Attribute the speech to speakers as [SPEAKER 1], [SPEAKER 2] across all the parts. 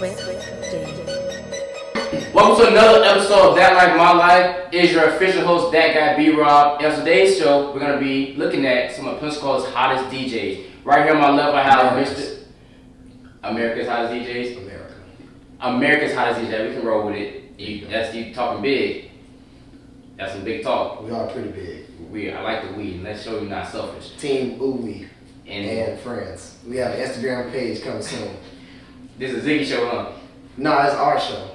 [SPEAKER 1] Welcome to another episode of That Like My Life. It is your official host, That Guy B.RoB. And on today's show, we're going to be looking at some of Pensacola's hottest DJs. Right here on my left, I have Mr. America's hottest DJs. America's hottest DJs. We can roll with it. You talking big. That's some big talk.
[SPEAKER 2] We are pretty big.
[SPEAKER 1] I like the we. Let's show you not selfish.
[SPEAKER 2] Team Ooowee and friends. We have an Instagram page coming soon.
[SPEAKER 1] This is Ziggy show, huh?
[SPEAKER 2] No, it's our show.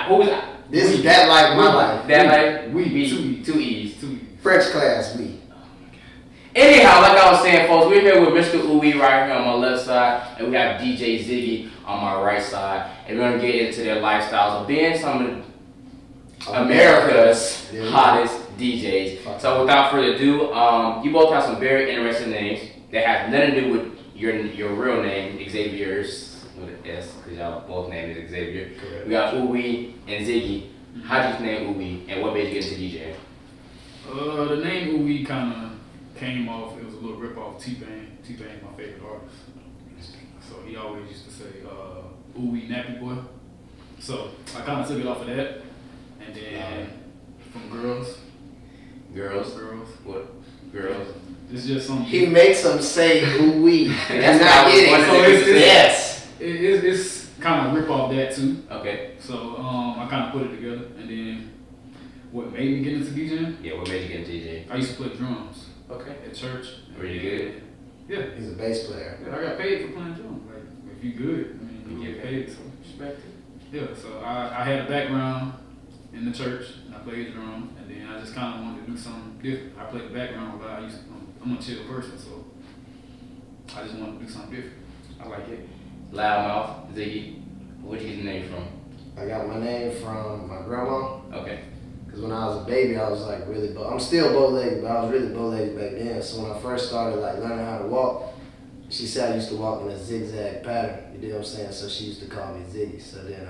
[SPEAKER 1] Who was I?
[SPEAKER 2] This is That Like My Life.
[SPEAKER 1] That Like we two E's.
[SPEAKER 2] French class we.
[SPEAKER 1] Anyhow, like I was saying, folks, we're here with Mr. Ooowee right here on my left side, and we have DJ Ziggy on my right side, and we're gonna get into their lifestyles of being some of America's hottest DJs. So without further ado, you both have some very interesting names that have nothing to do with your real name, Xavier's. With an S, because y'all both named is Xavier. Correct. We got Ooowee and Ziggy. How'd you name Ooowee, and what made you get into DJing?
[SPEAKER 3] The name Ooowee kind of came off. It was a little rip off T-Pain. T-Pain, my favorite artist. So he always used to say Ooowee Nappy Boy. So I kind of took it off of that, and then from girls.
[SPEAKER 1] What? Girls.
[SPEAKER 3] It's just something.
[SPEAKER 2] He makes them say Ooowee.
[SPEAKER 1] That's
[SPEAKER 2] not
[SPEAKER 1] it.
[SPEAKER 2] So yes.
[SPEAKER 3] It's kind of rip off that too.
[SPEAKER 1] Okay.
[SPEAKER 3] So I kind of put it together, and then what made me get into DJing?
[SPEAKER 1] Yeah, what made you get into DJing?
[SPEAKER 3] I used to play drums.
[SPEAKER 1] Okay.
[SPEAKER 3] At church.
[SPEAKER 1] Really good?
[SPEAKER 3] Yeah.
[SPEAKER 2] He's a bass player.
[SPEAKER 3] Yeah, I got paid for playing drums. Like if you good, I mean you get paid. So
[SPEAKER 1] respect it.
[SPEAKER 3] yeah. So I had a background in the church, and I played drums, and then I just kind of wanted to do something different. I played the background, but I'm a chill person, so I just wanted to do something different.
[SPEAKER 1] I like it. Loudmouth, Ziggy, where'd you get the name from?
[SPEAKER 2] I got my name from my grandma.
[SPEAKER 1] Okay.
[SPEAKER 2] Because when I was a baby, I was like really, I'm still bow-legged, but I was really bow-legged back then. So when I first started like learning how to walk, she said I used to walk in a zigzag pattern. You know what I'm saying? So she used to call me Ziggy. So then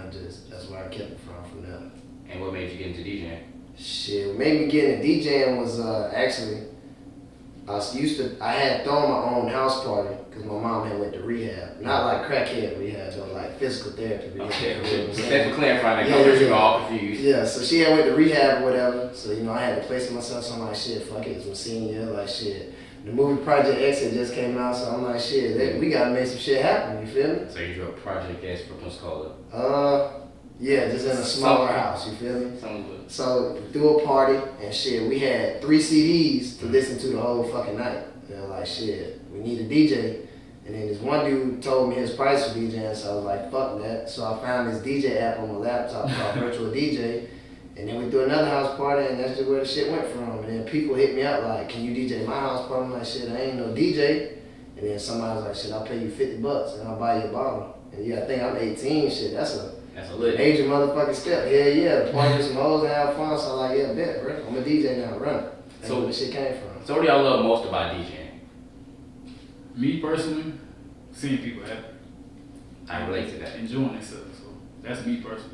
[SPEAKER 2] that's where I kept it from there.
[SPEAKER 1] And what made you get into DJing?
[SPEAKER 2] Shit, what made me get into DJing was actually, I had thrown my own house party because my mom had went to rehab. Not like crackhead rehab, though, like physical therapy rehab.
[SPEAKER 1] Okay.
[SPEAKER 2] You know what I'm saying?
[SPEAKER 1] Thanks for clarifying that because you're all confused.
[SPEAKER 2] Yeah, so she had went to rehab or whatever. So, I had to place myself, so I'm like, shit, fuck it, it's my senior year, like shit. The movie Project X had just came out, so I'm like, shit, we gotta make some shit happen, you feel me?
[SPEAKER 1] So you drove Project X for Pensacola?
[SPEAKER 2] Yeah, just in a smaller house, you feel me?
[SPEAKER 1] Something.
[SPEAKER 2] So threw a party and shit, we had 3 CDs to listen to the whole fucking night. Like shit, we need a DJ. And then this one dude told me his price for DJing, so I was like, fuck that. So I found this DJ app on my laptop called Virtual DJ. And then we threw another house party, and that's just where the shit went from. And then people hit me up like, can you DJ my house party? I'm like, shit, I ain't no DJ. And then somebody was like, shit, I'll pay you $50 and I'll buy you a bottle. And yeah, I think I'm 18, shit, that's a
[SPEAKER 1] lit
[SPEAKER 2] major motherfucking step. Yeah, party with some hoes and have fun. So I'm like, yeah, bet, bro. I'm a DJ now, run it. That's where the shit came from.
[SPEAKER 1] So what do y'all love most about DJing?
[SPEAKER 3] Me personally, seeing people happy.
[SPEAKER 1] I relate to that.
[SPEAKER 3] Enjoying themselves. So that's me personally.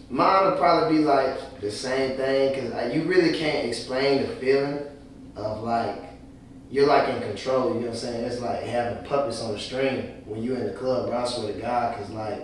[SPEAKER 2] Mine would probably be like the same thing, because you really can't explain the feeling of like, you're like in control, you know what I'm saying? It's like having puppets on the string when you're in the club, bro, I swear to God, because like,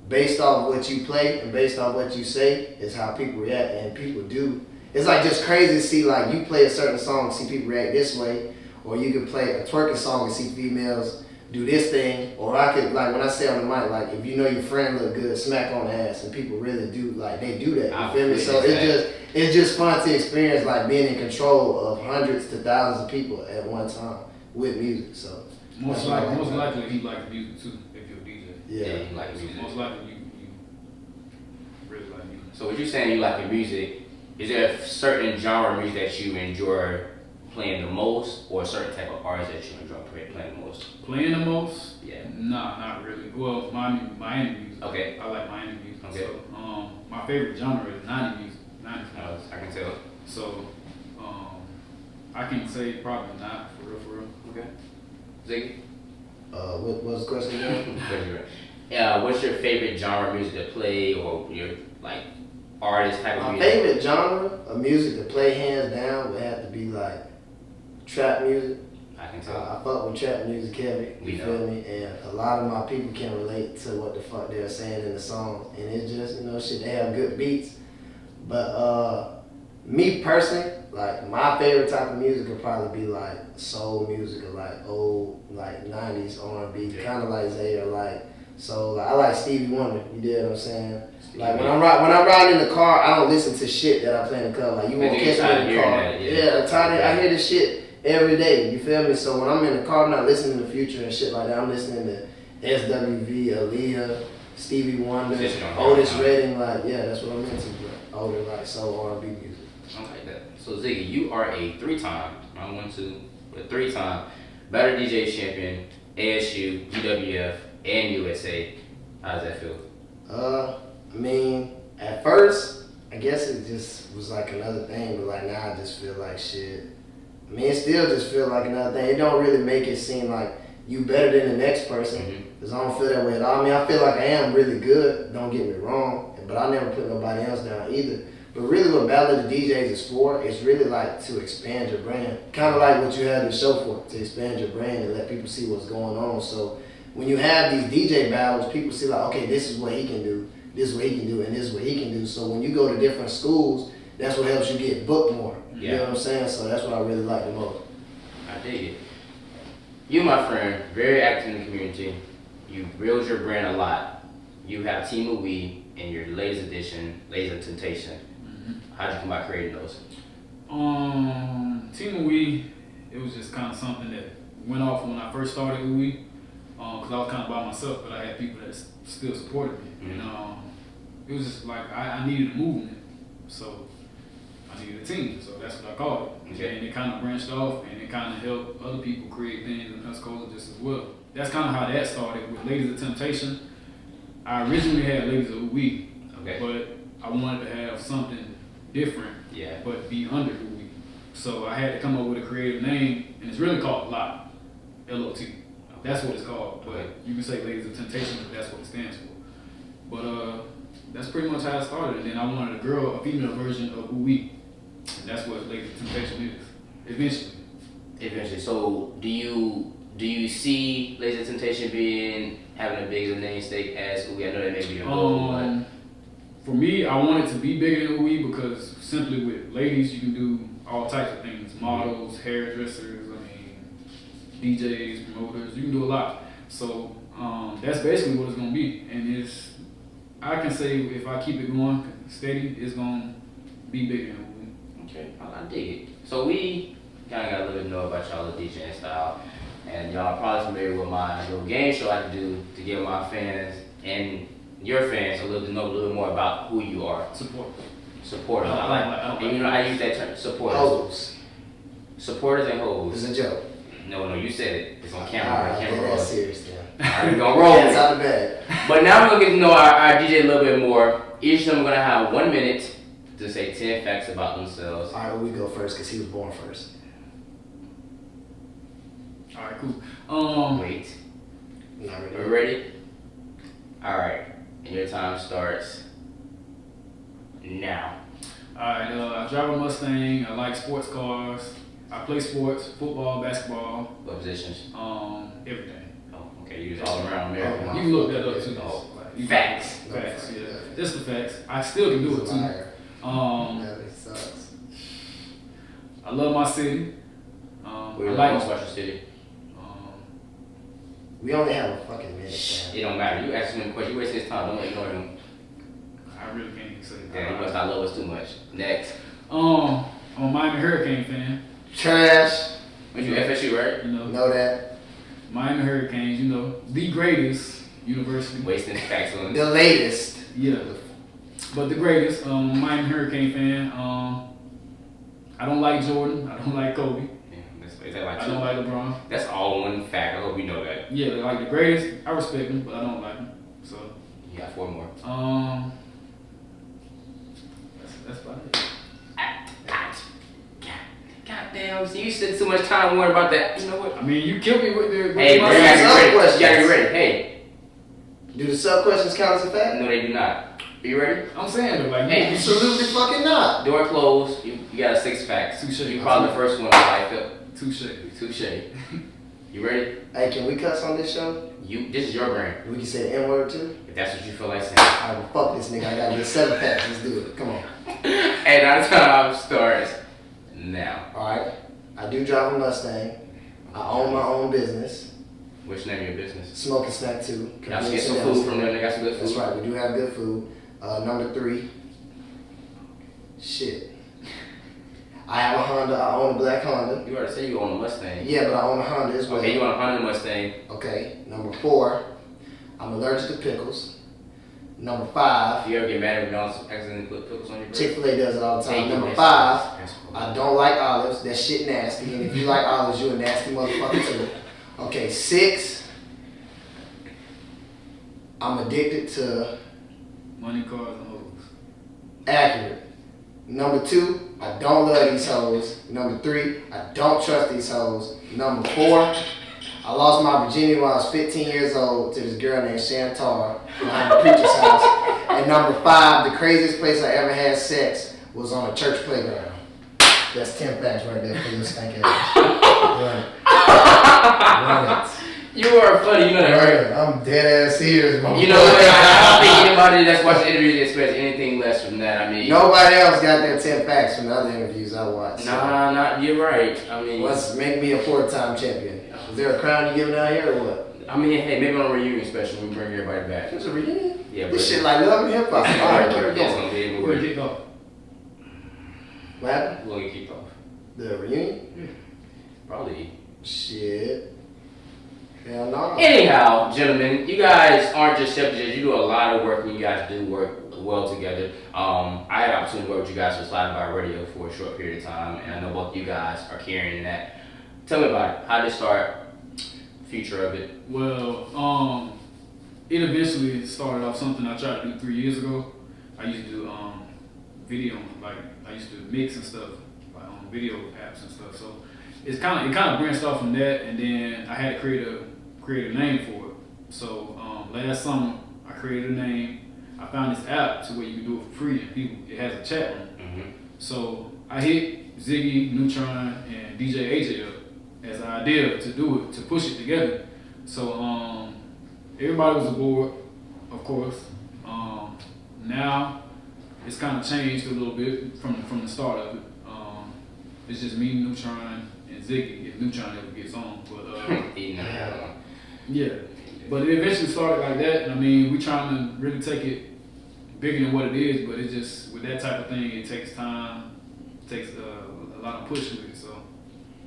[SPEAKER 2] based off what you play and based off what you say is how people react, and people do. It's like just crazy to see like you play a certain song and see people react this way, or you could play a twerking song and see females do this thing, or I could, like when I say on the mic, like if you know your friend look good, smack on the ass, and people really do, like they do that, you feel me? So it's just fun to experience like being in control of hundreds to thousands of people at one time with music, so.
[SPEAKER 3] Most likely he like the music too, if you're a DJ.
[SPEAKER 1] Yeah, he like music.
[SPEAKER 3] Most likely you really like music.
[SPEAKER 1] So what you're saying, you like your music, is there a certain genre of music that you enjoy playing the most, or a certain type of artist that you enjoy playing the most?
[SPEAKER 3] Playing the most?
[SPEAKER 1] Yeah.
[SPEAKER 3] Nah, not really. Well, Miami music.
[SPEAKER 1] Okay.
[SPEAKER 3] I like Miami music.
[SPEAKER 1] Okay.
[SPEAKER 3] So, my favorite genre is 90s music. 90s music.
[SPEAKER 1] I can tell.
[SPEAKER 3] So, I can say probably not, for real.
[SPEAKER 1] Okay. Ziggy?
[SPEAKER 2] What was the question again?
[SPEAKER 1] What's your favorite genre of music to play, or your like artist type of
[SPEAKER 2] My
[SPEAKER 1] music?
[SPEAKER 2] favorite genre of music to play hands down would have to be like trap music.
[SPEAKER 1] I can tell.
[SPEAKER 2] I fuck with trap music heavy,
[SPEAKER 1] We
[SPEAKER 2] you
[SPEAKER 1] know.
[SPEAKER 2] feel me? And a lot of my people can relate to what the fuck they're saying in the song. And it's just, shit, they have good beats. But me personally, like my favorite type of music would probably be like soul music or like old, like 90s R&B, kind of like Zay or like, so like, I like Stevie Wonder, you dig what I'm saying? Like when I'm riding in the car, I don't listen to shit that I play in the car. Like you won't catch me in the car. I'm tired. I hear this shit every day. You feel me? So when I'm in the car, I'm not listening to Future and shit like that. I'm listening to SWV, Aaliyah, Stevie Wonder, Otis Redding. Like that's what I'm into. Bro. Older like soul R&B music.
[SPEAKER 1] I like that. So Ziggy, you are a three-time Battle DJ champion, ASU, UWF, and USA. How does that feel?
[SPEAKER 2] I mean, at first, I guess it just was like another thing, but like now I just feel like shit. I mean, it still just feel like another thing. It don't really make it seem like you better than the next person, because I don't feel that way at all. I mean, I feel like I am really good, don't get me wrong, but I never put nobody else down either. But really what Battle of the DJs is for, it's really like to expand your brand. Kind of like what you have the show for, to expand your brand and let people see what's going on. So when you have these DJ battles, people see like, okay, this is what he can do. This is what he can do, and this is what he can do. So when you go to different schools, that's what helps you get booked more. You know what I'm saying? So that's what I really like the most.
[SPEAKER 1] I dig it. You, my friend, very active in the community. You build your brand a lot. You have Team Ooowee and your latest edition, Laser Temptation. How'd you come about creating those?
[SPEAKER 3] Team Ooowee, it was just kind of something that went off when I first started Ooowee. Because I was kind of by myself, but I had people that still supported me. And it was just like I needed a movement, so I needed a team. So that's what I called it. Okay. And it kind of branched off, and it kind of helped other people create things in Pensacola just as well. That's kind of how that started with Ladies of Temptation. I originally had Ladies of Ooowee, but I wanted to have something different, but be under Ooowee. So I had to come up with a creative name, and it's really called LOT, L-O-T. That's what it's called, but you can say Ladies of Temptation, but that's what it stands for. But that's pretty much how it started. And then I wanted a female version of Ooowee, and that's what Ladies of Temptation is, eventually.
[SPEAKER 1] So do you see Ladies of Temptation having a bigger name stake as Ooowee? I know that may be your goal, but
[SPEAKER 3] for me, I want it to be bigger than Ooowee because simply with ladies, you can do all types of things: models, hairdressers, DJs, promoters, you can do a lot. So that's basically what it's gonna be. And I can say if I keep it going steady, it's gonna be bigger than Ooowee.
[SPEAKER 1] Okay, I dig it. So we kind of got a little bit know about y'all's DJing style, and y'all probably familiar with my little game show I do to give my fans and your fans know a little more about who you are. Supporters. I use that term, supporters.
[SPEAKER 2] Hoes.
[SPEAKER 1] Supporters and hoes.
[SPEAKER 2] It's a joke.
[SPEAKER 1] No, you said it. It's on camera.
[SPEAKER 2] That's serious then.
[SPEAKER 1] Alright, we're gonna roll
[SPEAKER 2] It's out of bed.
[SPEAKER 1] But now we're gonna get to know our DJ a little bit more. Each of them are gonna have 1 minute to say 10 facts about themselves.
[SPEAKER 2] Alright, we go first because he was born first.
[SPEAKER 3] Alright, cool.
[SPEAKER 1] Wait.
[SPEAKER 2] Not really.
[SPEAKER 1] Are we ready? Alright. And your time starts now.
[SPEAKER 3] Alright, I drive a Mustang. I like sports cars. I play sports, football, basketball.
[SPEAKER 1] What positions?
[SPEAKER 3] Everything.
[SPEAKER 1] Oh, okay. You was all around America.
[SPEAKER 3] You can look that up too.
[SPEAKER 1] Facts.
[SPEAKER 3] Facts, yeah. Just the facts. I still can do it too.
[SPEAKER 2] That sucks.
[SPEAKER 3] I love my city.
[SPEAKER 1] What do you like most about your city?
[SPEAKER 2] We only have a fucking minute, man.
[SPEAKER 1] It don't matter. You ask him a question. You waste his time. Don't ignore him.
[SPEAKER 3] I really can't even say that.
[SPEAKER 1] Damn, you must not love us too much. Next.
[SPEAKER 3] I'm a Miami Hurricane fan.
[SPEAKER 2] Trash.
[SPEAKER 1] But you FSU, right?
[SPEAKER 2] Know that.
[SPEAKER 3] Miami Hurricanes, the greatest university.
[SPEAKER 1] Wasting facts on
[SPEAKER 2] The latest.
[SPEAKER 3] Yeah. But the greatest. Miami Hurricane fan. I don't like Jordan. I don't like Kobe.
[SPEAKER 1] Is that like
[SPEAKER 3] I don't like LeBron.
[SPEAKER 1] That's all one fact. I hope you know that.
[SPEAKER 3] Yeah, they're like the greatest. I respect them, but I don't like them. So.
[SPEAKER 1] You got 4 more.
[SPEAKER 3] That's about it.
[SPEAKER 1] God damn, so you spend too much time worrying about that. You know what?
[SPEAKER 3] I mean, you killed me with the.
[SPEAKER 1] Hey, bro, you gotta be ready. You gotta be ready. Hey.
[SPEAKER 2] Do the sub questions count as a fact?
[SPEAKER 1] No, they do not. Are you ready?
[SPEAKER 3] I'm saying though, like,
[SPEAKER 2] Absolutely fucking not.
[SPEAKER 1] Door closed. You got 6 facts.
[SPEAKER 3] Touche.
[SPEAKER 1] You probably the first one. Like, Touche. You ready?
[SPEAKER 2] Hey, can we cuss on this show?
[SPEAKER 1] This is your brand.
[SPEAKER 2] We can say the N-word too?
[SPEAKER 1] If that's what you feel like saying.
[SPEAKER 2] Alright, well, fuck this nigga. I gotta get 7 packs. Let's do it. Come on.
[SPEAKER 1] Hey, now the time starts now.
[SPEAKER 2] Alright. I do drive a Mustang. I own my own business.
[SPEAKER 1] What's the name of your business?
[SPEAKER 2] Smoke and Snack 2.
[SPEAKER 1] Y'all should get some food from them. They got some good food.
[SPEAKER 2] That's right. We do have good food. Number 3. Shit. I have a Honda. I own a black Honda.
[SPEAKER 1] You already said you own a Mustang.
[SPEAKER 2] Yeah, but I own a Honda as well.
[SPEAKER 1] Okay, you own a Honda Mustang.
[SPEAKER 2] Okay. Number 4. I'm allergic to pickles. Number 5.
[SPEAKER 1] You ever get mad when y'all accidentally put pickles on your bread?
[SPEAKER 2] Chick-fil-A does it all the time.
[SPEAKER 1] Thank you,
[SPEAKER 2] Number
[SPEAKER 1] man.
[SPEAKER 2] 5. I don't like olives. That shit nasty. And if you like olives, you a nasty motherfucker too. Okay. 6. I'm addicted to
[SPEAKER 3] Money, cars, and hoes.
[SPEAKER 2] accurate. Number 2. I don't love these hoes. Number 3, I don't trust these hoes. Number 4, I lost my virginity when I was 15 years old to this girl named Chantar behind the preacher's house. And number 5, the craziest place I ever had sex was on a church playground. That's 10 facts right there for you stinking ass. Run it. Run it.
[SPEAKER 1] You are funny, you know that, right?
[SPEAKER 2] I'm dead ass serious, my
[SPEAKER 1] You know what? I don't think anybody that's watched the interview expects anything less from that. I mean,
[SPEAKER 2] Nobody else got their 10 facts from the other interviews I watched.
[SPEAKER 1] Nah, you're right. I mean,
[SPEAKER 2] Let's make me a 4-time champion. Is there a crown you giving out here or what?
[SPEAKER 1] I mean, hey, maybe on a reunion special we bring everybody back.
[SPEAKER 2] There's a reunion?
[SPEAKER 1] Yeah, but
[SPEAKER 2] This shit like Love and Hip Hop. Alright, where we
[SPEAKER 1] It's
[SPEAKER 2] going?
[SPEAKER 1] gonna be
[SPEAKER 3] We're gonna kick off.
[SPEAKER 2] What happened?
[SPEAKER 1] We're gonna get kicked off.
[SPEAKER 2] The reunion?
[SPEAKER 1] Probably.
[SPEAKER 2] Shit. Hell no.
[SPEAKER 1] Anyhow, gentlemen, you guys aren't just chef judges. You do a lot of work, and you guys do work well together. I had an opportunity to work with you guys for Sliding by Radio for a short period of time, and I know both you guys are carrying that. Tell me about it. How did it start? Future of it.
[SPEAKER 3] Well, it eventually started off something I tried to do 3 years ago. I used to do video, like I used to mix and stuff, like on video apps and stuff. So it kind of branched off from that, and then I had to create a name for it. So last summer I created a name. I found this app to where you can do it for free, and it has a chat room.
[SPEAKER 1] Mm-hmm. So
[SPEAKER 3] I hit Ziggy, Neutron, and DJ AJ up as an idea to do it, to push it together. So everybody was aboard, of course. Now it's kind of changed a little bit from the start of it. It's just me, Neutron, and Ziggy, if Neutron ever gets on. But yeah. But it eventually started like that. And I mean, we trying to really take it bigger than what it is, but it just, with that type of thing, it takes time, it takes a lot of push with it.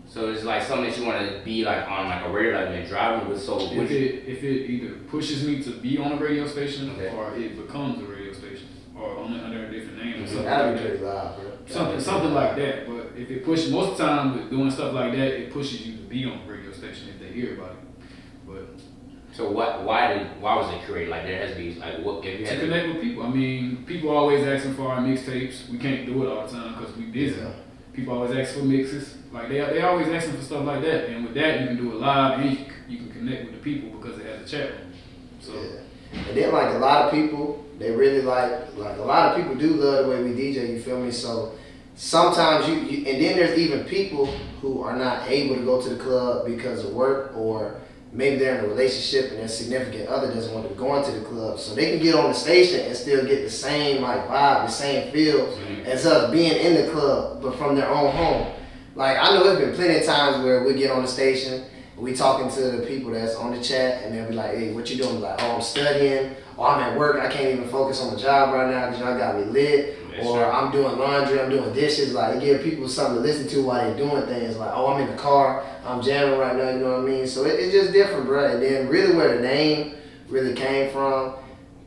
[SPEAKER 1] So it's like something that you want to be like on like a radio, like when driving with. So
[SPEAKER 3] if it either pushes me to be on a radio station,
[SPEAKER 1] okay,
[SPEAKER 3] or it becomes a radio station, or under a different name or something.
[SPEAKER 2] That'd
[SPEAKER 3] like
[SPEAKER 2] be
[SPEAKER 3] that.
[SPEAKER 2] pretty loud, bro.
[SPEAKER 3] Something like that. But if it pushes, most of the time with doing stuff like that, it pushes you to be on a radio station if they hear about it. But
[SPEAKER 1] so why was it created? Like there has to be like what if you had
[SPEAKER 3] to connect with people. I mean, people always asking for our mixtapes. We can't do it all the time because we busy.
[SPEAKER 2] Yeah.
[SPEAKER 3] People always ask for mixes. Like they always asking for stuff like that. And with that, you can do it live and you can connect with the people because it has a chat room. So.
[SPEAKER 2] Yeah. And then like a lot of people, they really like a lot of people do love the way we DJ, you feel me? So sometimes you and then there's even people who are not able to go to the club because of work, or maybe they're in a relationship and their significant other doesn't want them going to the club. So they can get on the station and still get the same like vibe, the same feel as us being in the club, but from their own home. Like I know there's been plenty of times where we get on the station, we talking to the people that's on the chat, and they'll be like, hey, what you doing? Like, oh, I'm studying, or I'm at work, I can't even focus on the job right now because y'all got me lit, or I'm doing laundry, I'm doing dishes. Like, it give people something to listen to while they're doing things. Like, oh, I'm in the car, I'm jamming right now, you know what I mean? So it's just different, bro. And then really where the name really came from,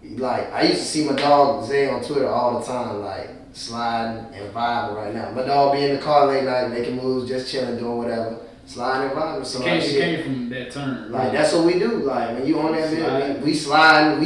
[SPEAKER 2] like, I used to see my dog Zay on Twitter all the time, like, sliding and vibing right now. My dog be in the car late night making moves, just chilling, doing whatever. Sliding and vibing. So
[SPEAKER 3] it came from that term.
[SPEAKER 2] Like that's what we do. Like when you on that bit, we slide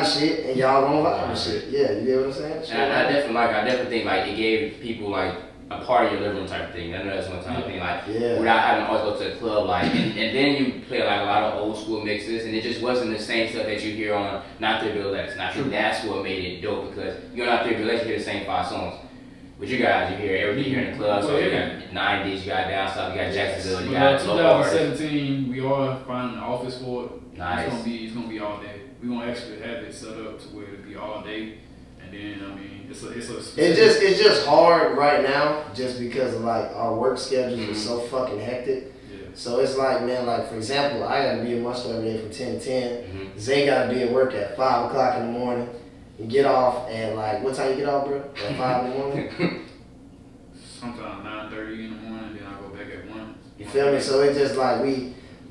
[SPEAKER 2] shit, and y'all don't vibe and shit. Yeah, you get what I'm saying?
[SPEAKER 1] And I definitely think like it gave people like a part of your living room type of thing. I know that's one time thing. Like without having to always go to the club, like and then you play like a lot of old school mixes, and it just wasn't the same stuff that you hear on Not Their Bill X. And I think that's what made it dope, because you're Not Their Bill X, you hear the same 5 songs. With you guys, you hear everything here in the club. So
[SPEAKER 3] Well,
[SPEAKER 1] you
[SPEAKER 3] yeah.
[SPEAKER 1] got 90s, you got down south, you got Jacksonville, you
[SPEAKER 3] But
[SPEAKER 1] got local artists.
[SPEAKER 3] 2017, we are finding an office for it.
[SPEAKER 1] Nice.
[SPEAKER 3] It's gonna be all day. We gonna actually have it set up to where it'll be all day, and then I mean
[SPEAKER 2] it's just hard right now, just because of like our work schedules are so fucking hectic.
[SPEAKER 3] Yeah.
[SPEAKER 2] So it's like, man, like for example, I gotta be in Muscle every day from 10 to 10.
[SPEAKER 1] Mm-hmm.
[SPEAKER 2] Zay gotta be at work at 5 o'clock in the morning. You get off at like, what time you get off, bro? At 5 in the morning?
[SPEAKER 3] Sometimes 9:30 in the morning, then I go back at 1.
[SPEAKER 2] You feel me? So it's just like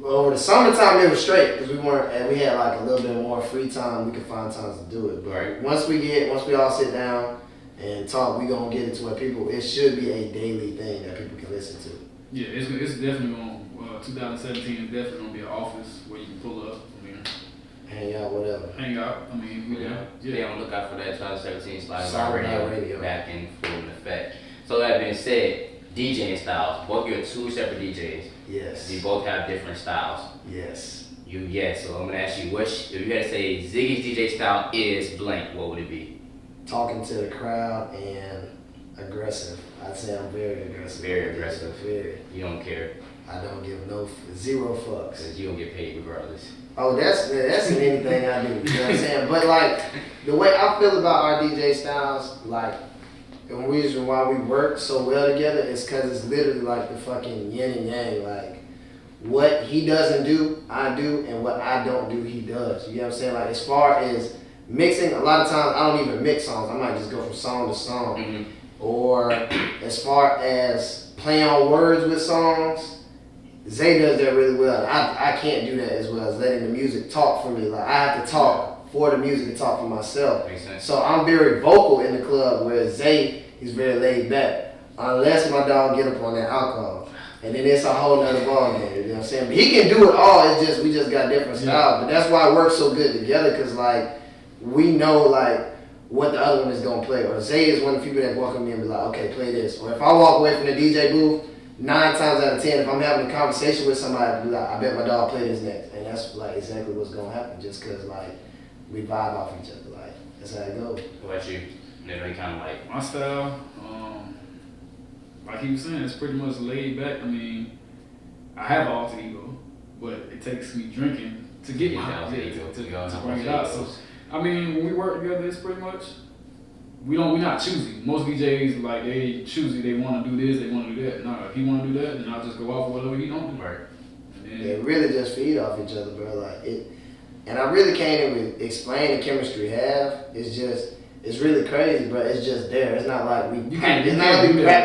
[SPEAKER 2] over the summertime it was straight because we had like a little bit more free time. We could find times to do it. But
[SPEAKER 1] Right.
[SPEAKER 2] once we all sit down and talk, we gonna get it to where it should be a daily thing that people can listen to.
[SPEAKER 3] Yeah, it's definitely going. 2017 is definitely gonna be an office where you can pull up. I mean,
[SPEAKER 2] Hang out, whatever.
[SPEAKER 3] hang out. I mean, we
[SPEAKER 1] Stay on the lookout for that 2017 Slide
[SPEAKER 2] Slide
[SPEAKER 1] Radio,
[SPEAKER 2] Radio.
[SPEAKER 1] back in full effect. So that being said, DJing styles. Both you're two separate DJs.
[SPEAKER 2] Yes.
[SPEAKER 1] You both have different styles.
[SPEAKER 2] Yes.
[SPEAKER 1] So I'm gonna ask you, if you had to say Ziggy's DJ style is blank, what would it be?
[SPEAKER 2] Talking to the crowd and aggressive. I'd say I'm very aggressive.
[SPEAKER 1] Very aggressive.
[SPEAKER 2] Very.
[SPEAKER 1] You don't care,
[SPEAKER 2] I don't give zero fucks.
[SPEAKER 1] because you don't get paid regardless.
[SPEAKER 2] Oh, that's in anything I do. You know what I'm saying? But like the way I feel about our DJ styles, like the reason why we work so well together is because it's literally like the fucking yin and yang. Like what he doesn't do, I do, and what I don't do, he does. You know what I'm saying? Like as far as mixing, a lot of times I don't even mix songs. I might just go from song to song.
[SPEAKER 1] Mm-hmm.
[SPEAKER 2] Or as far as playing on words with songs, Zay does that really well. I can't do that as well as letting the music talk for me. Like I have to talk for the music to talk for myself.
[SPEAKER 1] Makes sense.
[SPEAKER 2] So I'm very vocal in the club, whereas Zay is very laid back. Unless my dog get up on that alcohol. And then it's a whole nother ball game, you know what I'm saying? But he can do it all, it's just we just got different styles. But that's why it works so good together, because like we know like what the other one is gonna play. Or Zay is one of the people that walk up to me and be like, okay, play this. Or if I walk away from the DJ booth, 9 times out of 10, if I'm having a conversation with somebody, I'll be like, I bet my dog play this next. And that's like exactly what's gonna happen, just cause like we vibe off each other. Like that's how it goes.
[SPEAKER 1] What about you? You kind of like
[SPEAKER 3] my style. Like he was saying, it's pretty much laid back. I mean, I have an alter ego, but it takes me drinking to get my
[SPEAKER 1] alter ego.
[SPEAKER 3] to bring it out. So I mean, when we work together, it's pretty much we're not choosy. Most DJs like they choosy. They want to do this, they want to do that. No, if he want to do that, then I'll just go off whatever he don't do.
[SPEAKER 1] Right.
[SPEAKER 3] And then,
[SPEAKER 2] They really just feed off each other, bro. Like it, and I really can't even explain the chemistry we have. It's really crazy, bro. It's just there. It's not like we practice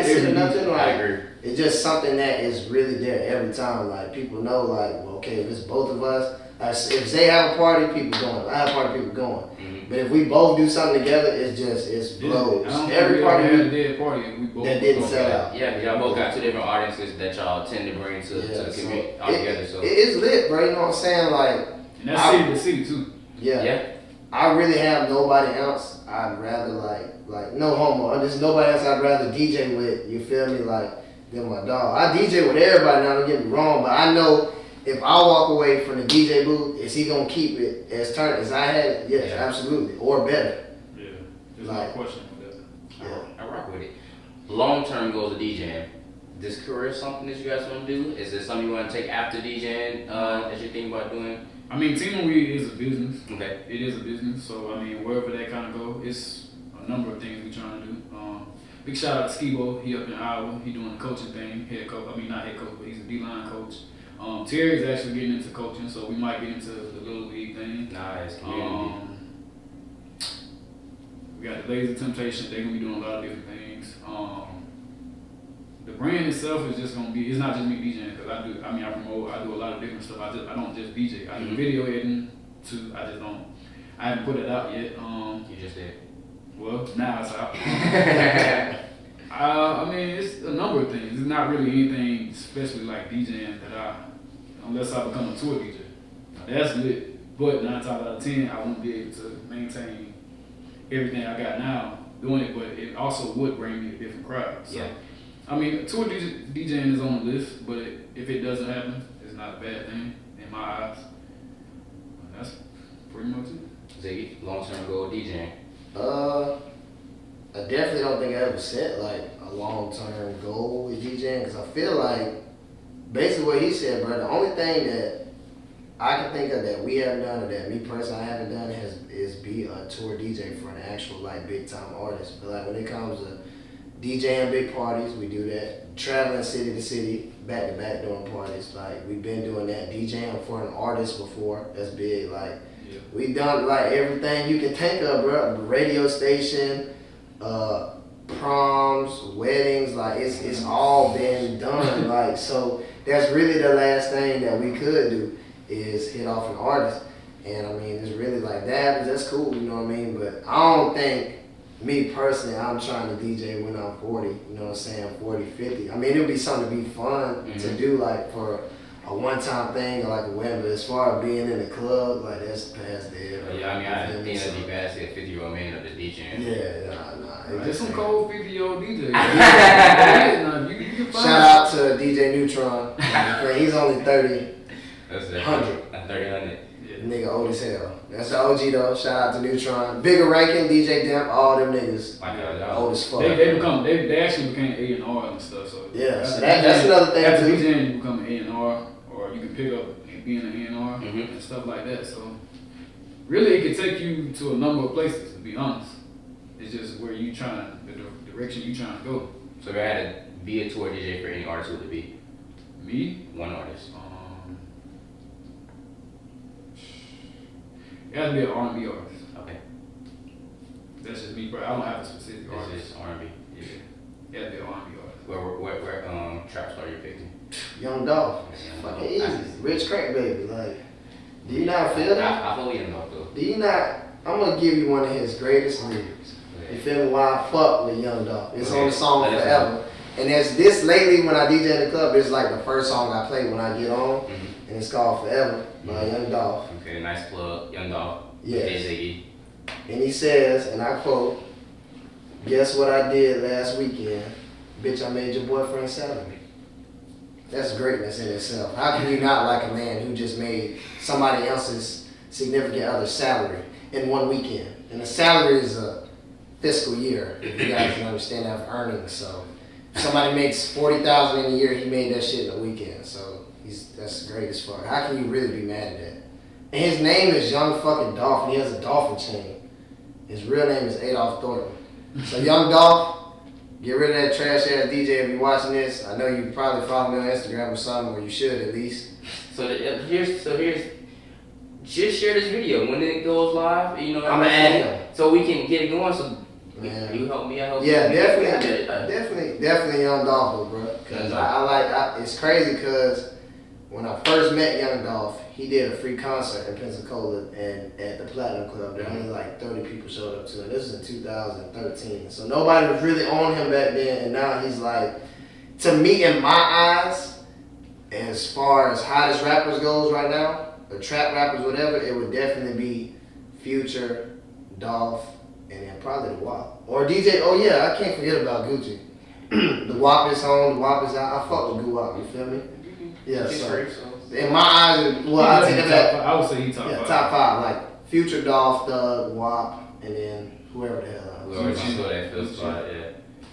[SPEAKER 2] it or nothing. Like,
[SPEAKER 1] I agree.
[SPEAKER 2] It's just something that is really there every time. Like people know, like, well, okay, if it's both of us, if they have a party, people going. If I have a party, people going.
[SPEAKER 1] Mm-hmm.
[SPEAKER 2] But if we both do something together, it's blows.
[SPEAKER 3] Every party had a dead party, we both
[SPEAKER 2] that didn't sell out.
[SPEAKER 1] Yeah, y'all both got two different audiences that y'all tend to bring to the community all together. So
[SPEAKER 2] it is lit, bro. You know what I'm saying? Like,
[SPEAKER 3] and that's city to city too.
[SPEAKER 2] Yeah. I really have nobody else I'd rather like no homo. There's nobody else I'd rather DJ with, you feel me, like than my dog. I DJ with everybody now, don't get me wrong, but I know if I walk away from the DJ booth, is he gonna keep it as turned as I had it? Yes, absolutely. Or better.
[SPEAKER 3] Yeah. There's
[SPEAKER 2] Like,
[SPEAKER 3] no question with that.
[SPEAKER 2] Yeah.
[SPEAKER 1] I rock with it. Long-term goals of DJing. This career something that you guys want to do? Is it something you want to take after DJing that you think about doing?
[SPEAKER 3] I mean, Team Weed is a business.
[SPEAKER 1] Okay.
[SPEAKER 3] It is a business, so I mean, wherever that kind of go, it's a number of things we're trying to do. Big shout out to Skibo. He up in Iowa. He doing the coaching thing. Head coach. I mean, not head coach, but he's a D-line coach. Terry's actually getting into coaching, so we might get into the little league thing.
[SPEAKER 1] Nice community.
[SPEAKER 3] We got the Lazy Temptation. They're gonna be doing a lot of different things. The brand itself is just gonna be. It's not just me DJing, because I promote. I do a lot of different stuff. I don't just DJ. I do video editing too. I just don't. I haven't put it out yet.
[SPEAKER 1] You just did.
[SPEAKER 3] Well, now it's out. I mean, it's a number of things. It's not really anything, especially like DJing, unless I become a tour DJ. Now, that's lit. But 9 times out of 10, I won't be able to maintain everything I got now doing it. But it also would bring me a different crowd. So,
[SPEAKER 1] yeah.
[SPEAKER 3] I mean, tour DJing is on the list, but if it doesn't happen, it's not a bad thing in my eyes. That's pretty much it.
[SPEAKER 1] Ziggy, long-term goal DJing.
[SPEAKER 2] I definitely don't think I ever set like a long-term goal with DJing because I feel like basically what he said, bro. The only thing that I can think of that we haven't done or that me personally I haven't done is be a tour DJ for an actual like big time artist. But like when it comes to DJing big parties, we do that. Traveling city to city, back to back doing parties. Like we've been doing that. DJing for an artist before. That's big. Like we done like everything you can think of, bro. Radio station, proms, weddings. Like it's all been done. Like so that's really the last thing that we could do is hit off an artist. And I mean it's really like that. That's cool. You know what I mean? But I don't think. Me personally, I'm trying to DJ when I'm 40, you know what I'm saying, 40, 50. I mean, it would be something to be fun to do, like, for a one-time thing or, like, a wedding. But as far as being in the club, like, that's past dead.
[SPEAKER 1] Yeah, I mean, I think that'd be bad to see a 50-year-old man up the DJing.
[SPEAKER 2] Yeah, nah.
[SPEAKER 3] There's some cold 50-year-old DJs. Yeah, you can find
[SPEAKER 2] shout out to DJ Neutron. He's only 30.
[SPEAKER 1] That's
[SPEAKER 2] 100.
[SPEAKER 1] 30-100.
[SPEAKER 2] Nigga old as hell. That's the OG though. Shout out to Neutron. Bigger Rankin, DJ Demp, all them niggas. Old as fuck.
[SPEAKER 3] They actually became A&R and stuff. So
[SPEAKER 2] yeah, so that's another thing
[SPEAKER 3] after
[SPEAKER 2] too.
[SPEAKER 3] DJing, you become an A&R, or you can pick up and be an A&R and stuff like that. So really, it can take you to a number of places. To be honest, it's just where you trying, the direction you trying to go.
[SPEAKER 1] So if I had to be a tour DJ for any artist, who would it be?
[SPEAKER 3] Me?
[SPEAKER 1] One artist.
[SPEAKER 3] It has to be an R&B artist.
[SPEAKER 1] Okay.
[SPEAKER 3] That's just me, bro. I don't have a specific artist.
[SPEAKER 1] It's just R&B.
[SPEAKER 3] Yeah. It has to be an R&B artist.
[SPEAKER 1] Where trap star you picking?
[SPEAKER 2] Young Dolph. Fucking easy. Rich crack baby. Like, do you not feel that?
[SPEAKER 1] I feel Young Dolph though.
[SPEAKER 2] Do you not? I'm gonna give you one of his greatest lyrics. You feel me? Why I fuck with Young Dolph. It's on the song Forever. And there's this lately when I DJ in the club, it's like the first song I play when I get on. And it's called Forever by Young Dolph.
[SPEAKER 1] Okay, nice plug. Young Dolph.
[SPEAKER 2] Yes.
[SPEAKER 1] Ziggy.
[SPEAKER 2] And he says, and I quote, "Guess what I did last weekend? Bitch, I made your boyfriend salary." That's greatness in itself. How can you not like a man who just made somebody else's significant other's salary in one weekend? And a salary is a fiscal year, if you guys can understand that, of earnings. So if somebody makes $40,000 in a year, he made that shit in a weekend. So that's great as fuck. How can you really be mad at that? And his name is Young fucking Dolph, and he has a dolphin chain. His real name is Adolph Thornton. So Young Dolph, get rid of that trash ass DJ if you're watching this. I know you probably follow me on Instagram or something, or you should at least.
[SPEAKER 1] So here's just share this video when it goes live. You know,
[SPEAKER 2] I'm gonna add him
[SPEAKER 1] so we can get it going. So
[SPEAKER 2] man.
[SPEAKER 1] You help me. I help you.
[SPEAKER 2] Yeah, definitely Young Dolph, bro. Cause it's crazy because when I first met Young Dolph, he did a free concert in Pensacola and at the Platinum Club. There only like 30 people showed up to it. This was in 2013. So nobody was really on him back then, and now he's like, to me in my eyes, as far as hottest rappers goes right now, or trap rappers, whatever, it would definitely be Future, Dolph, and then probably the WAP. Or DJ, oh yeah, I can't forget about Gucci. The WAP is home, the WAP is out. I fuck with Guwap, you feel me? Yeah, so in my eyes, well, I take that back.
[SPEAKER 3] I would say he top 5.
[SPEAKER 2] Top 5, like Future, Dolph, Thug, WAP, and then whoever the hell.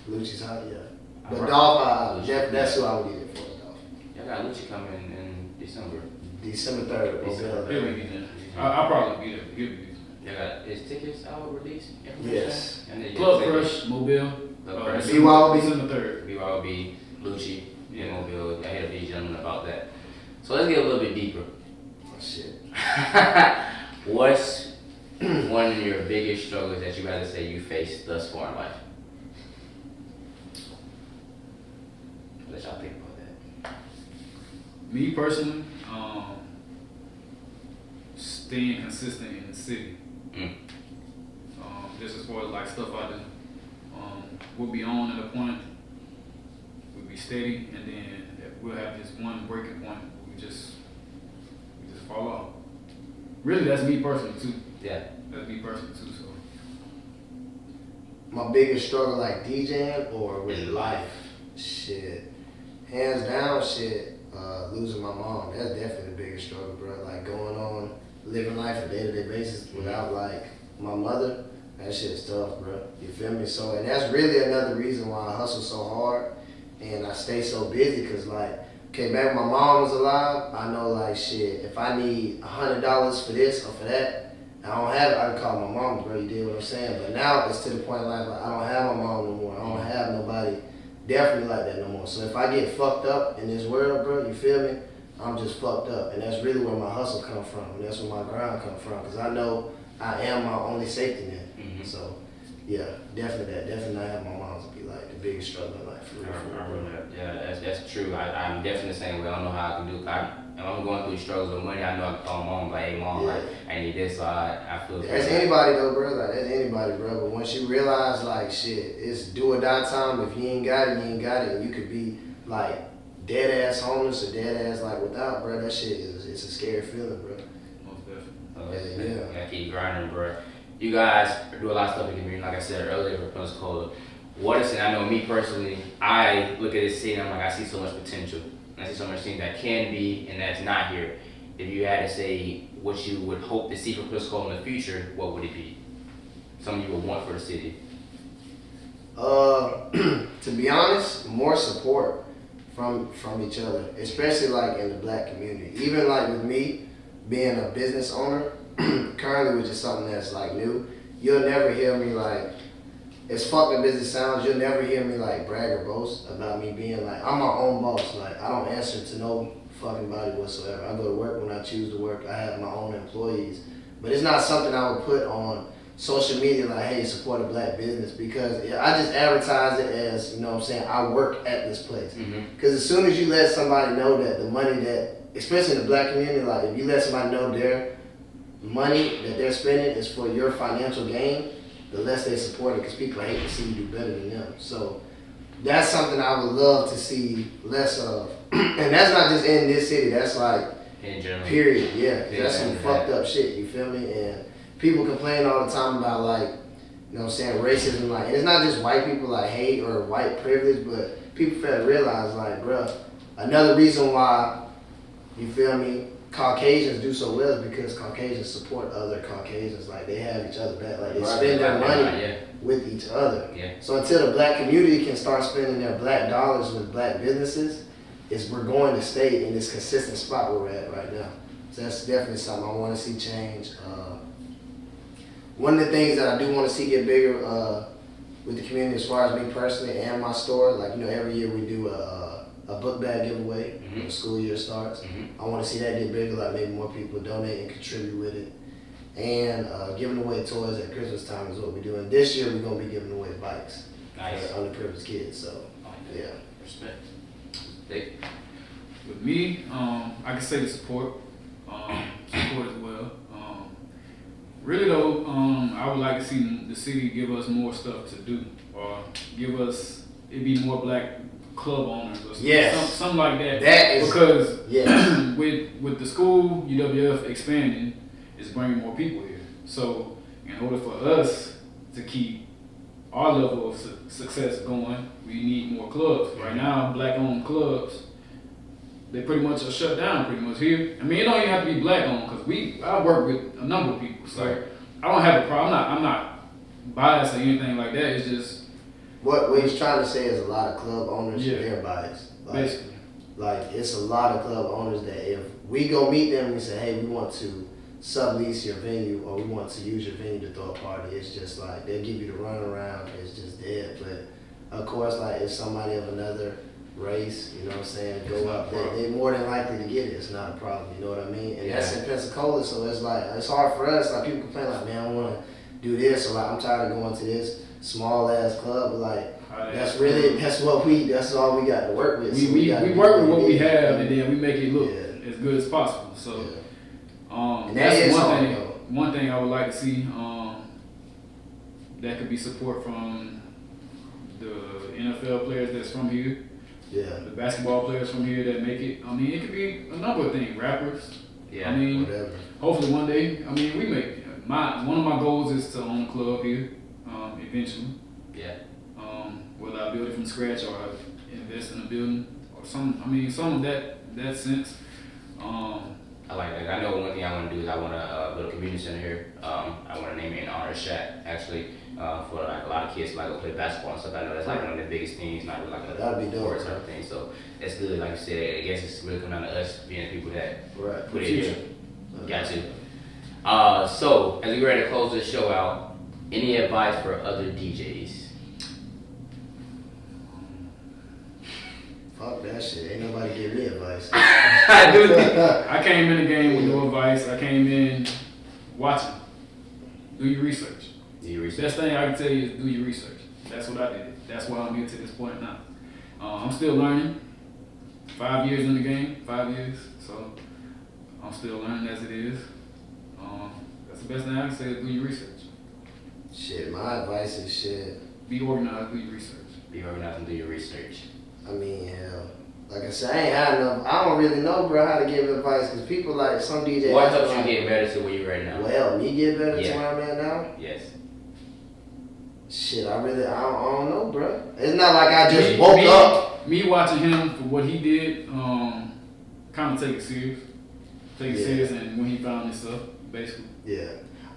[SPEAKER 2] Lucci's hot, yeah. But Dolph, that's who I would use it for, Dolph.
[SPEAKER 1] Y'all got Lucci coming in December.
[SPEAKER 2] December 3rd.
[SPEAKER 3] I'll probably be there. He'll be
[SPEAKER 1] there. Y'all got his tickets out released?
[SPEAKER 2] Yes.
[SPEAKER 3] Club Crush, Mobile.
[SPEAKER 2] B.RoB.
[SPEAKER 3] December 3rd.
[SPEAKER 1] B.RoB, Lucci, Mobile. I heard these gentlemen about that. So let's get a little bit deeper.
[SPEAKER 2] Oh, shit.
[SPEAKER 1] What's one of your biggest struggles that you had to say you faced thus far in life? Let y'all think about that.
[SPEAKER 3] Me personally, staying consistent in the city. Just as far as like stuff I do. We'll be on at a point, we'll be steady, and then we'll have this one breaking point where we just fall off. Really, that's me personally too.
[SPEAKER 1] Yeah.
[SPEAKER 3] That's me personally too. So.
[SPEAKER 2] My biggest struggle, like DJing or with life, shit, hands down, shit. Losing my mom, that's definitely the biggest struggle, bro. Like going on, living life on a day-to-day basis without like my mother. That shit's tough, bro. You feel me? So, and that's really another reason why I hustle so hard and I stay so busy. Cause like, okay, back when my mom was alive, I know like shit. If I need $100 for this or for that, I don't have it. I can call my mom, bro. You did what I'm saying. But now it's to the point in life like I don't have my mom no more. I don't have nobody definitely like that no more. So if I get fucked up in this world, bro, you feel me? I'm just fucked up, and that's really where my hustle come from, and that's where my grind come from. Cause I know I am my only safety net. So, yeah, definitely that. Definitely not have my mom to be like the biggest struggle in life. For real.
[SPEAKER 1] I remember that. Yeah, that's true. I'm definitely the same way. I don't know how I can do. If I'm going through struggles with money, I know I can call mom like, hey mom, like I need this. So I feel.
[SPEAKER 2] That's anybody though, bro. Like that's anybody, bro. But once you realize like shit, it's do or die time. If you ain't got it, you ain't got it. And you could be like dead ass homeless or dead ass like without, bro. That shit it's a scary feeling, bro.
[SPEAKER 3] Most definitely.
[SPEAKER 1] You gotta keep grinding, bro. You guys do a lot of stuff in the community, like I said earlier with Pensacola. What is it? I know me personally, I look at this city and I'm like, I see so much potential. I see so much things that can be and that's not here. If you had to say what you would hope to see for Pensacola in the future, what would it be? Something you would want for the city?
[SPEAKER 2] To be honest, more support from each other, especially like in the black community. Even like with me being a business owner, currently, which is something that's like new, you'll never hear me like, as fucked up as it sounds, you'll never hear me like brag or boast about me being like, I'm my own boss. Like, I don't answer to no fucking body whatsoever. I go to work when I choose to work. I have my own employees. But it's not something I would put on social media like, hey, support a black business, because I just advertise it as, you know what I'm saying, I work at this place. Because as soon as you let somebody know that the money that, especially in the black community, like if you let somebody know their money that they're spending is for your financial gain, the less they support it, because people hate to see you do better than them. So that's something I would love to see less of. And that's not just in this city, that's like
[SPEAKER 1] In general.
[SPEAKER 2] period, yeah. That's some fucked up shit, you feel me? And people complain all the time about like, you know what I'm saying, racism. Like, and it's not just white people like hate or white privilege, but people fail to realize like, bruh, another reason why, you feel me, Caucasians do so well is because Caucasians support other Caucasians. Like, they have each other back. Like, they spend their money with each other. So until the black community can start spending their black dollars with black businesses, we're going to stay in this consistent spot where we're at right now. So that's definitely something I want to see change. One of the things that I do want to see get bigger with the community, as far as me personally and my store, like, you know, every year we do a book bag giveaway when the school year starts. I want to see that get bigger, like maybe more people donate and contribute with it. And giving away toys at Christmas time is what we're doing. This year we're going to be giving away bikes for underprivileged kids. So, yeah.
[SPEAKER 1] Respect.
[SPEAKER 3] With me, I can say the support. Support as well. Really though, I would like to see the city give us more stuff to do, or give us, it'd be more black club owners or something like that.
[SPEAKER 2] That is,
[SPEAKER 3] because with the school, UWF expanding, it's bringing more people here. So in order for us to keep our level of success going, we need more clubs. Right now, black-owned clubs, they pretty much are shut down pretty much here. I mean, it don't even have to be black-owned, because I work with a number of people. So I don't have a problem. I'm not biased or anything like that. It's just,
[SPEAKER 2] what he's trying to say is a lot of club owners, they're biased.
[SPEAKER 3] Basically.
[SPEAKER 2] Like, it's a lot of club owners that if we go meet them and we say, hey, we want to sublease your venue, or we want to use your venue to throw a party, it's just like, they'll give you the runaround, it's just dead. But of course, like, if somebody of another race, you know what I'm saying, go up, they're more than likely to get it. It's not a problem, you know what I mean? And that's in Pensacola, so it's like, it's hard for us. Like, people complain like, man, I want to do this, or like, I'm tired of going to this small ass club. But like, that's all we got to work with.
[SPEAKER 3] We work with what we have, and then we make it look as good as possible. So that's one thing I would like to see. That could be support from the NFL players that's from here. The basketball players from here that make it. I mean, it could be a number of things. Rappers. I mean, hopefully one day. I mean, we make one of my goals is to own a club here eventually. Whether I build it from scratch or I invest in a building or some of that sense.
[SPEAKER 1] I I like that. I know one thing I want to do is I want to build a community center here. I want to name it in honor of Shaq, actually, for like a lot of kids to like go play basketball and stuff. I know that's like one of the biggest things, not like a
[SPEAKER 2] That'd be dope,
[SPEAKER 1] sports type of thing. So it's good. Like you said, I guess it's really coming down to us being the people that put it here. Got you. So as we get ready to close this show out, any advice for other DJs?
[SPEAKER 2] Fuck that shit. Ain't nobody give me advice.
[SPEAKER 1] I do.
[SPEAKER 3] I came in the game with no advice. I came in watching. Do your research. Best thing I can tell you is do your research. That's what I did. That's why I'm here to this point now. I'm still learning. 5 years in the game, 5 years. So I'm still learning as it is. That's the best thing I can say is do your research.
[SPEAKER 2] Shit, my advice is shit.
[SPEAKER 3] Be organized, do your research.
[SPEAKER 1] Be organized and do your research.
[SPEAKER 2] I mean, hell, like I said, I ain't had enough. I don't really know, bro, how to give advice because people like some DJs.
[SPEAKER 1] What helps you get better to where you right now?
[SPEAKER 2] Well, me get better to where I'm at now?
[SPEAKER 1] Yes.
[SPEAKER 2] Shit, I don't know, bro. It's not like I just woke up.
[SPEAKER 3] Me watching him for what he did, kind of take it serious. Take it serious, and when he found himself, basically.
[SPEAKER 2] Yeah.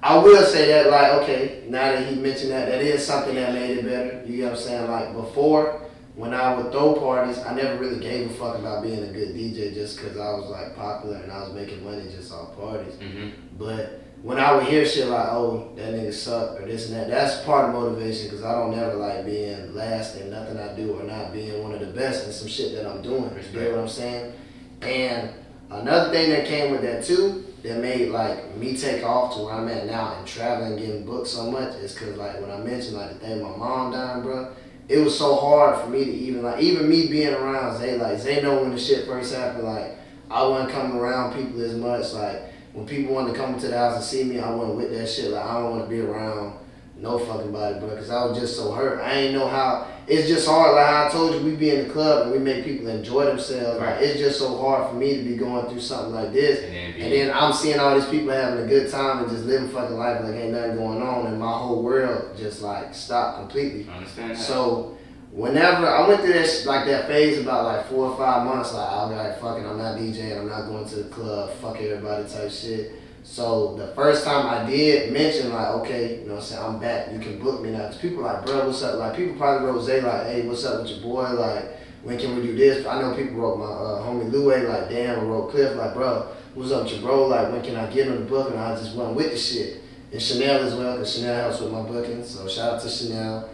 [SPEAKER 2] I will say that, like, okay, now that he mentioned that, that is something that made it better. You know what I'm saying? Like, before, when I would throw parties, I never really gave a fuck about being a good DJ just because I was, like, popular and I was making money just off parties.
[SPEAKER 1] Mm-hmm.
[SPEAKER 2] But when I would hear shit like, oh, that nigga suck or this and that, that's part of motivation because I don't never like being last in nothing I do or not being one of the best in some shit that I'm doing. You know what I'm saying? And another thing that came with that too, that made like me take off to where I'm at now and traveling and getting booked so much is because like when I mentioned like the thing my mom died, bro, it was so hard for me to even me being around Zay, like Zay know when the shit first happened, like I wasn't coming around people as much, like when people wanted to come to the house and see me, I wasn't with that shit, like I don't want to be around no fucking body, bro, because I was just so hurt. I ain't know how, it's just hard, like how I told you, we be in the club and we make people enjoy themselves, like it's just so hard for me to be going through something like this, and then I'm seeing all these people having a good time and just living fucking life like ain't nothing going on, and my whole world just like stopped completely.
[SPEAKER 1] I understand that.
[SPEAKER 2] So whenever I went through that that phase about like 4 or 5 months, like I was like, fucking, I'm not DJing, I'm not going to the club, fuck everybody type shit. So the first time I did mention like, okay, you know what I'm saying, I'm back, you can book me now. Cause people like, bro, what's up? Like people probably wrote Zay like, hey, what's up with your boy? Like, when can we do this? I know people wrote my homie Ooowee like, damn, or wrote Cliff like, bro, what's up with your bro? Like, when can I get on the book? And I just went with the shit. And Chanel as well, cause Chanel helps with my booking. So shout out to Chanel.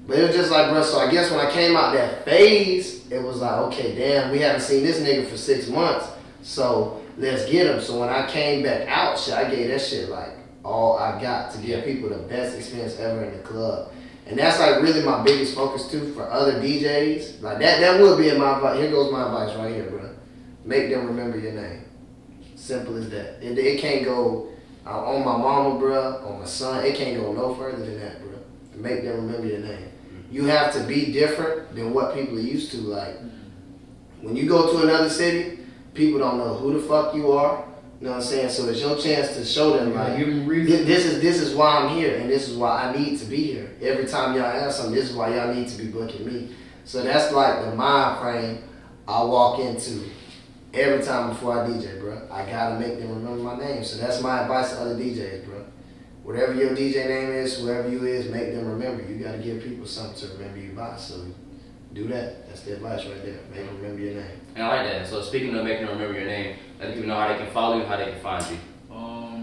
[SPEAKER 2] But it was just like, bro, so I guess when I came out that phase, it was like, okay, damn, we haven't seen this nigga for 6 months. So let's get him. So when I came back out, shit, I gave that shit like all I got to give people the best experience ever in the club. And that's like really my biggest focus too for other DJs. Like that would be in my advice. Here goes my advice right here, bro. Make them remember your name. Simple as that. It can't go on my mama, bro, on my son. It can't go no further than that, bro. Make them remember your name. You have to be different than what people are used to. Like when you go to another city, people don't know who the fuck you are. You know what I'm saying? So it's your chance to show them like this is why I'm here and this is why I need to be here. Every time y'all have something, this is why y'all need to be booking me. So that's like the mind frame I walk into every time before I DJ, bro. I gotta make them remember my name. So that's my advice to other DJs, bro. Whatever your DJ name is, whoever you is, make them remember. You gotta give people something to remember you by. So do that. That's the advice right there. Make them remember your name.
[SPEAKER 1] And I like that. So speaking of making them remember your name, let people know how they can follow you, how they can find you.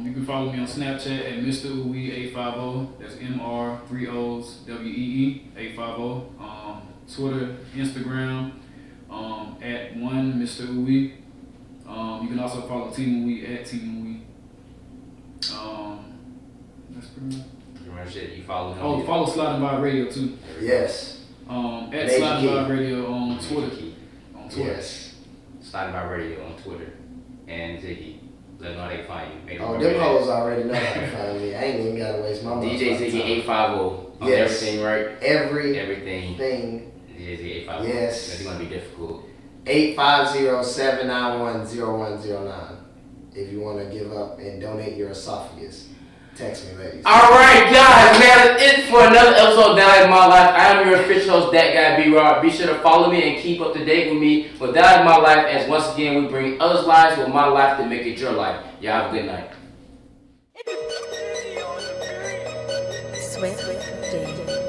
[SPEAKER 3] You can follow me on Snapchat at Mr. Ooowee 850. That's MR3OsWEE 850. Twitter, Instagram, at one Mr. Ooowee. You can also follow Team Ooowee at Team Ooowee. That's pretty much.
[SPEAKER 1] Shit, you follow him.
[SPEAKER 3] Oh, follow Sliding by Radio too.
[SPEAKER 2] Yes.
[SPEAKER 3] At Sliding by Radio on Twitter.
[SPEAKER 2] Yes.
[SPEAKER 1] Sliding by Radio on Twitter. And Ziggy. Let them know how they can find you.
[SPEAKER 2] Oh, them hoes already know how to find me. I ain't even gotta waste my money.
[SPEAKER 1] DJ Ziggy 850 on everything, right? Everything. DJ Ziggy 850.
[SPEAKER 2] Yes.
[SPEAKER 1] That's gonna be difficult.
[SPEAKER 2] 850-791-0109. If you want to give up and donate your esophagus. Text me, ladies.
[SPEAKER 1] Alright, guys, man, that's it for another episode of That Is My Life. I am your official host, That Guy B.RoB. Be sure to follow me and keep up to date with me with That Is My Life, as once again, we bring others' lives with my life to make it your life. Y'all have a good night.
[SPEAKER 4] Swift Day.